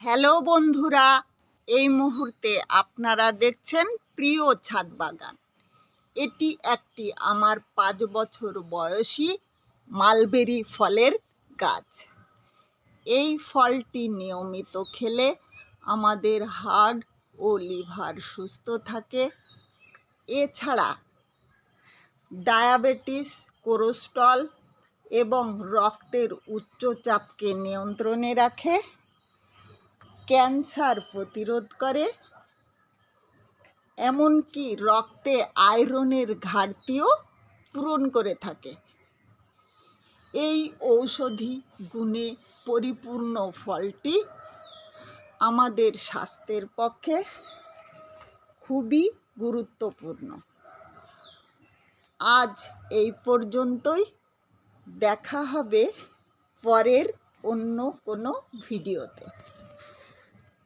Hello বন্ধুরা, এই মুহূর্তে আপনারা দেখছেন প্রিয় ছাদ বাগান। এটি একটি আমার 5 বছর বয়সী মালবেরি ফলের গাছ। এই ফলটি নিয়মিত খেলে আমাদের হার্ট ও লিভার সুস্থ থাকে। এছাড়া ডায়াবেটিস, কোলেস্টেরল এবং রক্তের উচ্চচাপকে নিয়ন্ত্রণে রাখে, ক্যান্সার প্রতিরোধ করে, এমনকি রক্তে আয়রনের ঘাটতিও পূরণ করে থাকে। এই ঔষধি গুণে পরিপূর্ণ ফলটি আমাদের স্বাস্থ্যের পক্ষে খুবই গুরুত্বপূর্ণ। আজ এই পর্যন্তই, দেখা হবে পরের অন্য কোনো ভিডিওতে।